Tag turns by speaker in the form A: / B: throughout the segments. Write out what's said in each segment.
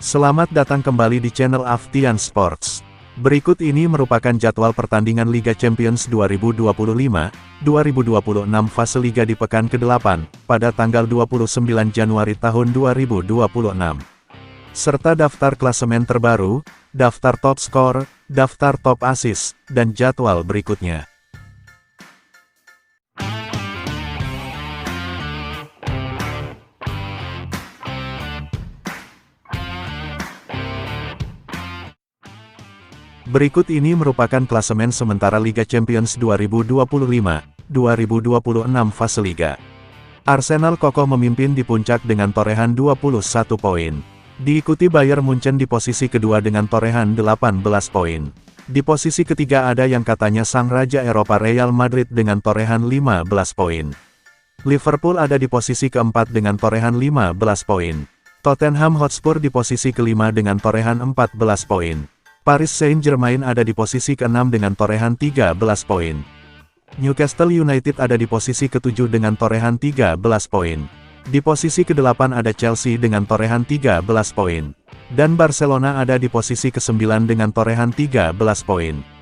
A: Selamat datang kembali di channel Aftian Sports. Berikut ini merupakan jadwal pertandingan Liga Champions 2025-2026 fase Liga di pekan ke-8, pada tanggal 29 Januari tahun 2026. Serta daftar klasemen terbaru, daftar top skor, daftar top assist, dan jadwal berikutnya. Berikut ini merupakan klasemen sementara Liga Champions 2025-2026 fase Liga. Arsenal kokoh memimpin di puncak dengan torehan 21 poin. Diikuti Bayern Munchen di posisi kedua dengan torehan 18 poin. Di posisi ketiga ada yang katanya sang raja Eropa Real Madrid dengan torehan 15 poin. Liverpool ada di posisi keempat dengan torehan 15 poin. Tottenham Hotspur di posisi kelima dengan torehan 14 poin. Paris Saint-Germain ada di posisi ke-6 dengan torehan 13 poin. Newcastle United ada di posisi ke-7 dengan torehan 13 poin. Di posisi ke-8 ada Chelsea dengan torehan 13 poin. Dan Barcelona ada di posisi ke-9 dengan torehan 13 poin.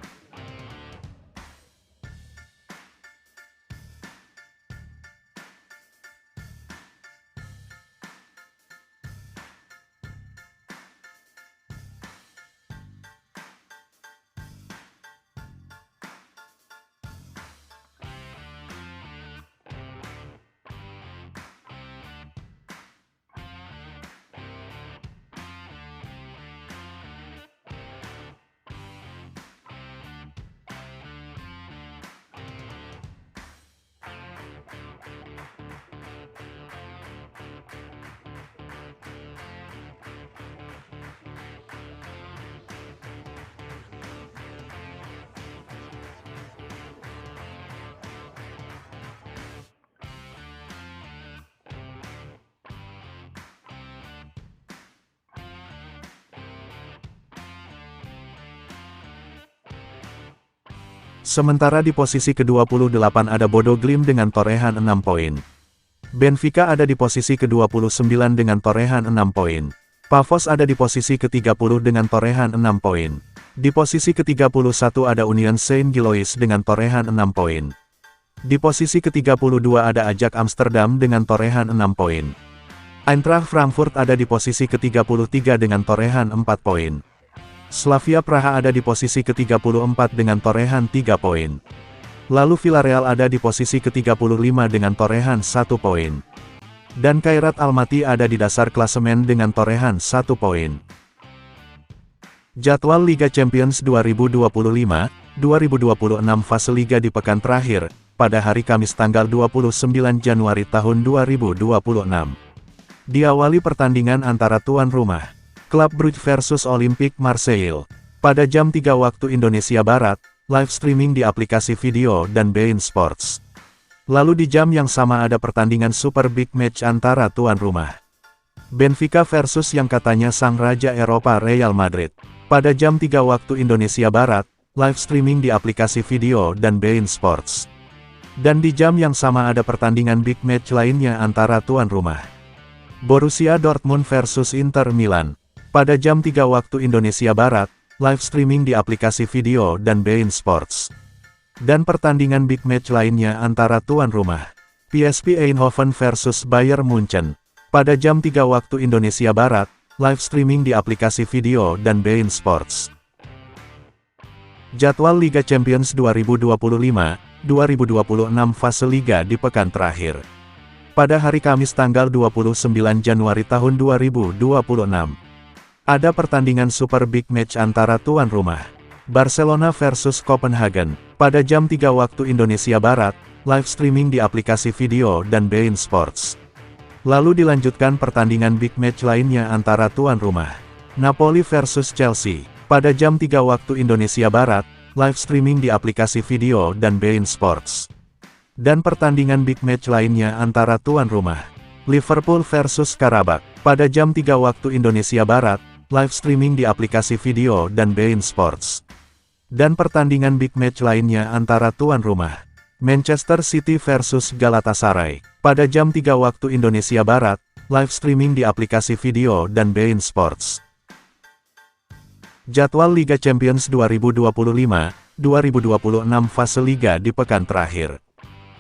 A: Sementara di posisi ke-28 ada Bodo Glimt dengan torehan 6 poin. Benfica ada di posisi ke-29 dengan torehan 6 poin. Pafos ada di posisi ke-30 dengan torehan 6 poin. Di posisi ke-31 ada Union Saint-Gilloise dengan torehan 6 poin. Di posisi ke-32 ada Ajax Amsterdam dengan torehan 6 poin. Eintracht Frankfurt ada di posisi ke-33 dengan torehan 4 poin. Slavia Praha ada di posisi ke-34 dengan torehan 3 poin. Lalu Villarreal ada di posisi ke-35 dengan torehan 1 poin. Dan Kairat Almaty ada di dasar klasemen dengan torehan 1 poin. Jadwal Liga Champions 2025-2026 fase Liga di pekan terakhir, pada hari Kamis tanggal 29 Januari tahun 2026. Diawali pertandingan antara tuan rumah Club Brugge versus Olympique Marseille. Pada jam 3 waktu Indonesia Barat, live streaming di aplikasi video dan beIN Sports. Lalu di jam yang sama ada pertandingan super big match antara tuan rumah Benfica versus yang katanya sang raja Eropa Real Madrid. Pada jam 3 waktu Indonesia Barat, live streaming di aplikasi video dan beIN Sports. Dan di jam yang sama ada pertandingan big match lainnya antara tuan rumah Borussia Dortmund versus Inter Milan. Pada jam 3 waktu Indonesia Barat, live streaming di aplikasi video dan beIN Sports. Dan pertandingan big match lainnya antara tuan rumah PSV Eindhoven versus Bayern Munchen. Pada jam 3 waktu Indonesia Barat, live streaming di aplikasi video dan beIN Sports. Jadwal Liga Champions 2025-2026 fase Liga di pekan terakhir. Pada hari Kamis tanggal 29 Januari tahun 2026. Ada pertandingan super big match antara tuan rumah Barcelona versus Copenhagen. Pada jam 3 waktu Indonesia Barat, live streaming di aplikasi video dan beIN Sports. Lalu dilanjutkan pertandingan big match lainnya antara tuan rumah Napoli versus Chelsea. Pada jam 3 waktu Indonesia Barat, live streaming di aplikasi video dan beIN Sports. Dan pertandingan big match lainnya antara tuan rumah Liverpool versus Karabakh. Pada jam 3 waktu Indonesia Barat, live streaming di aplikasi video dan beIN Sports. Dan pertandingan big match lainnya antara tuan rumah Manchester City versus Galatasaray. Pada jam 3 waktu Indonesia Barat, live streaming di aplikasi video dan beIN Sports. Jadwal Liga Champions 2025-2026 fase Liga di pekan terakhir.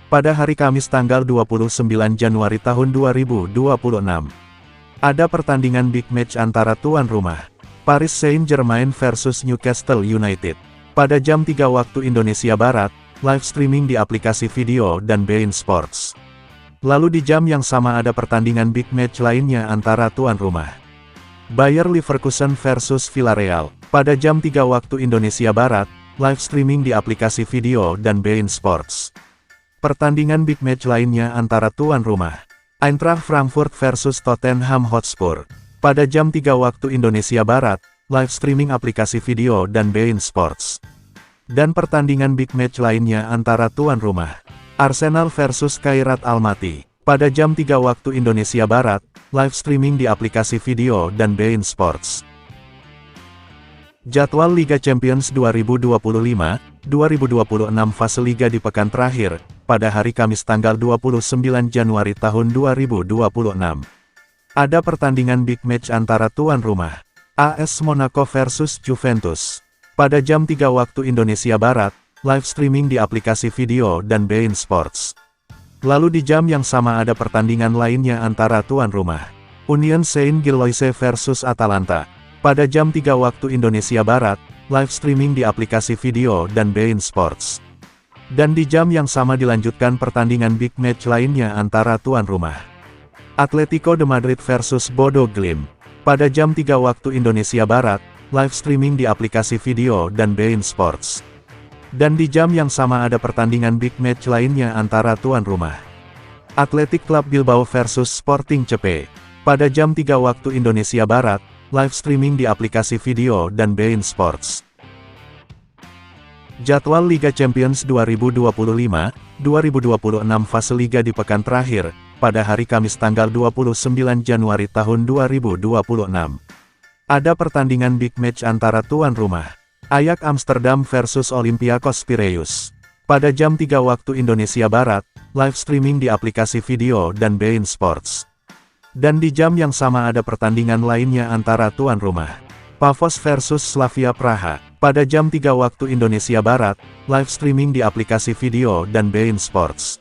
A: Pada hari Kamis tanggal 29 Januari tahun 2026, ada pertandingan big match antara tuan rumah, Paris Saint-Germain versus Newcastle United. Pada jam 3 waktu Indonesia Barat, live streaming di aplikasi video dan beIN Sports. Lalu di jam yang sama ada pertandingan big match lainnya antara tuan rumah, Bayer Leverkusen versus Villarreal. Pada jam 3 waktu Indonesia Barat, live streaming di aplikasi video dan beIN Sports. Pertandingan big match lainnya antara tuan rumah, Eintracht Frankfurt versus Tottenham Hotspur. Pada jam 3 waktu Indonesia Barat, live streaming aplikasi video dan beIN Sports. Dan pertandingan big match lainnya antara tuan rumah, Arsenal versus Kairat Almaty. Pada jam 3 waktu Indonesia Barat, live streaming di aplikasi video dan beIN Sports. Jadwal Liga Champions 2025-2026 fase Liga di pekan terakhir, pada hari Kamis tanggal 29 Januari tahun 2026. Ada pertandingan big match antara tuan rumah, AS Monaco versus Juventus. Pada jam 3 waktu Indonesia Barat, live streaming di aplikasi video dan beIN Sports. Lalu di jam yang sama ada pertandingan lainnya antara tuan rumah, Union Saint-Gilloise versus Atalanta. Pada jam 3 waktu Indonesia Barat, live streaming di aplikasi video dan beIN Sports. Dan di jam yang sama dilanjutkan pertandingan big match lainnya antara tuan rumah, Atletico de Madrid versus Bodo Glimt. Pada jam 3 waktu Indonesia Barat, live streaming di aplikasi video dan beIN Sports. Dan di jam yang sama ada pertandingan big match lainnya antara tuan rumah, Athletic Club Bilbao versus Sporting CP. Pada jam 3 waktu Indonesia Barat, live streaming di aplikasi video dan beIN Sports. Jadwal Liga Champions 2025-2026 fase Liga di pekan terakhir, pada hari Kamis tanggal 29 Januari tahun 2026. Ada pertandingan big match antara tuan rumah, Ajax Amsterdam versus Olympiakos Piraeus. Pada jam 3 waktu Indonesia Barat, live streaming di aplikasi video dan beIN Sports. Dan di jam yang sama ada pertandingan lainnya antara tuan rumah, Pafos versus Slavia Praha. Pada jam 3 waktu Indonesia Barat, live streaming di aplikasi video dan beIN Sports.